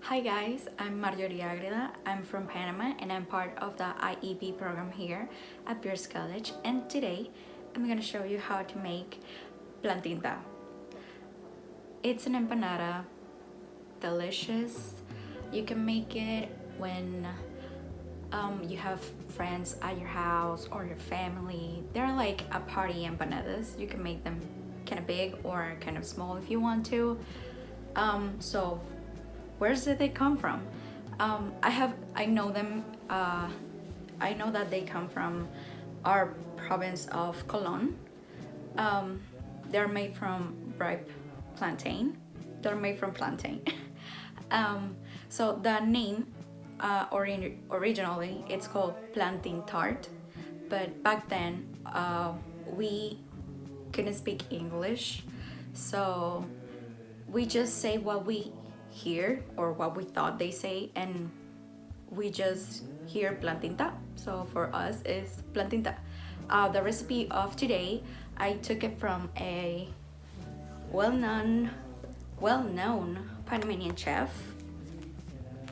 Hi guys, I'm Margie. I'm from Panama and I'm part of the IEP program here at Pierce College, and today I'm gonna show you how to make plantinta. It's an empanada, delicious. You can make it when you have friends at your house or your family. They're like a party empanadas. You can make them kind of big or kind of small if you want to. So where did they come from? I know them. I know that they come from our province of Colon. Um, they're made from ripe plantain. They're made from plantain. um, so the name, originally, it's called plantain tart, but back then we couldn't speak English, so we just say what we hear or what we thought they say, and we just hear plantinta. So for us, it's plantinta. The recipe of today, I took it from a well-known, well-known Panamanian chef.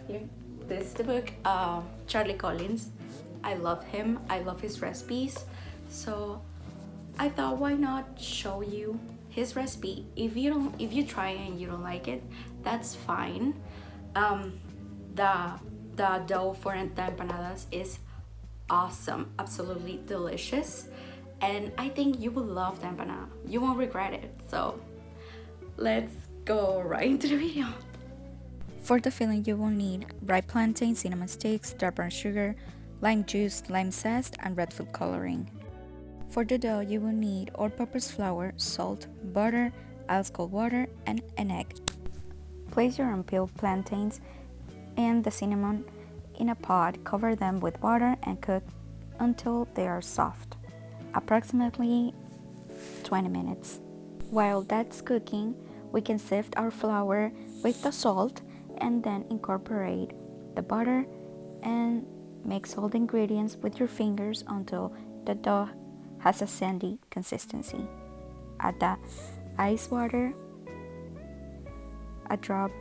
Here, this is the book, Charlie Collins. I love him. I love his recipes. So I thought, why not show you his recipe? If you try it and you don't like it, that's fine. The dough for the empanadas is awesome, absolutely delicious, and I think you will love the empanada. You won't regret it. So let's go right into the video. For the filling, you will need ripe plantain, cinnamon sticks, dark brown sugar, lime juice, lime zest, and red food coloring. For the dough, you will need all-purpose flour, salt, butter, ice cold water, and an egg. Place your unpeeled plantains and the cinnamon in a pot, cover them with water, and cook until they are soft, approximately 20 minutes. While that's cooking, we can sift our flour with the salt and then incorporate the butter and mix all the ingredients with your fingers until the dough has a sandy consistency. Add the ice water, a drop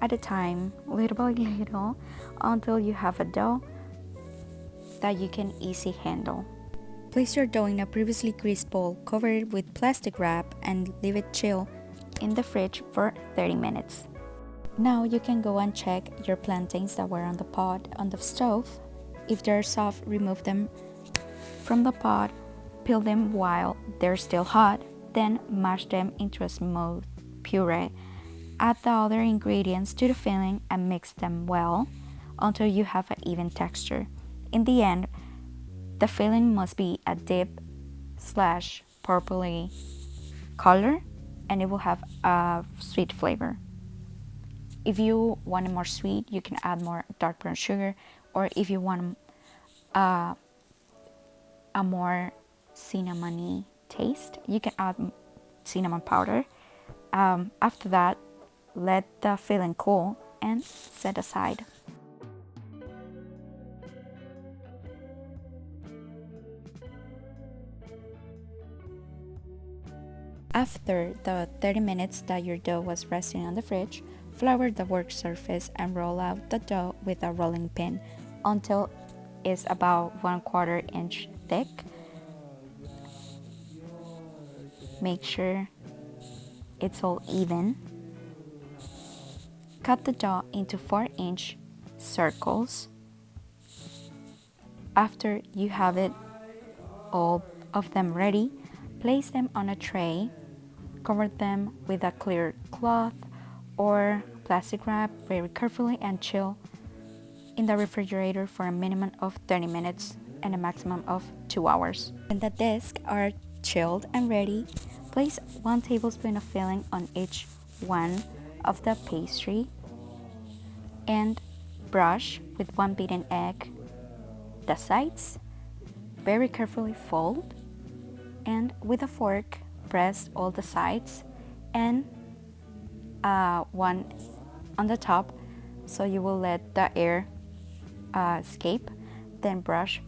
at a time, little by little, until you have a dough that you can easily handle. Place your dough in a previously greased bowl, cover it with plastic wrap, and leave it chill in the fridge for 30 minutes. Now you can go and check your plantains that were on the pot on the stove. If they're soft, remove them from the pot, peel them while they're still hot, then mash them into a smooth puree. Add the other ingredients to the filling and mix them well until you have an even texture. In the end, the filling must be a deep/purpley color, and it will have a sweet flavor. If you want it more sweet, you can add more dark brown sugar, or if you want a more cinnamony taste, you can add cinnamon powder. After that, let the filling cool and set aside. After the 30 minutes that your dough was resting on the fridge, flour the work surface and roll out the dough with a rolling pin until it's about 1/4 inch thick. Make sure it's all even. Cut the dough into 4-inch circles. After you have it all of them ready, place them on a tray, cover them with a clear cloth or plastic wrap very carefully, and chill in the refrigerator for a minimum of 30 minutes and a maximum of 2 hours. When the discs are chilled and ready, place 1 tablespoon of filling on each one of the pastry and brush with 1 beaten egg the sides. Very carefully fold, and with a fork press all the sides and one on the top, so you will let the air escape. Then brush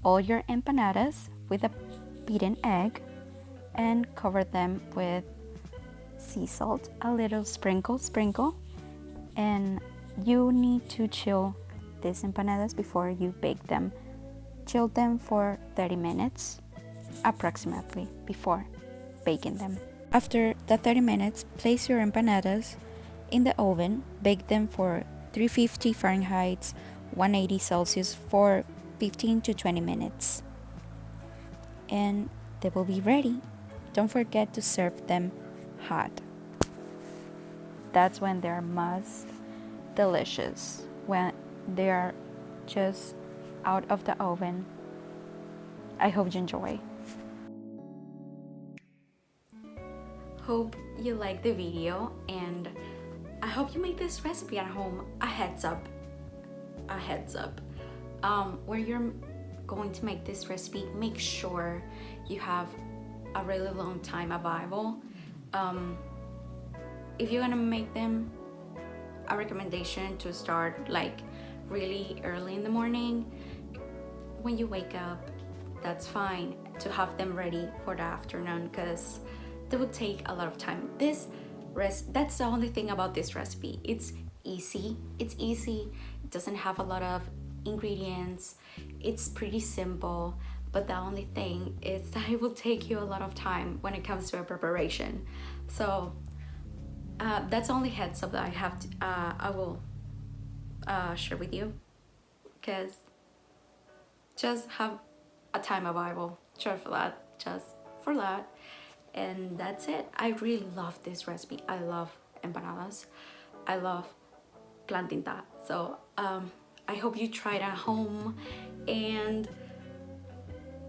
all your empanadas with a beaten egg and cover them with sea salt, a little sprinkle, And you need to chill these empanadas before you bake them. Chill them for 30 minutes approximately before baking them. After the 30 minutes, place your empanadas in the oven, bake them for 350 Fahrenheit, 180 Celsius for 15 to 20 minutes. And they will be ready. Don't forget to serve them hot. That's when they're most delicious, when they are just out of the oven. I hope you enjoy. Hope you like the video, and I hope you make this recipe at home. A heads up, when you're going to make this recipe, make sure you have a really long time available. If you're gonna make them, a recommendation to start like really early in the morning. When you wake up, that's fine to have them ready for the afternoon, because they would take a lot of time. That's the only thing about this recipe. It's easy. It doesn't have a lot of ingredients. It's pretty simple, but the only thing is that it will take you a lot of time when it comes to a preparation. So that's the only heads up that I will share with you, because just have a time available just for that, and that's it. I really love this recipe. I love empanadas. I love plantinta. So I hope you try it at home, and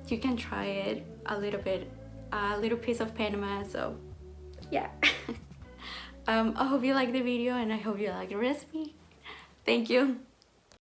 you can try it a little piece of Panama. So yeah. I hope you like the video, and I hope you like the recipe. Thank you.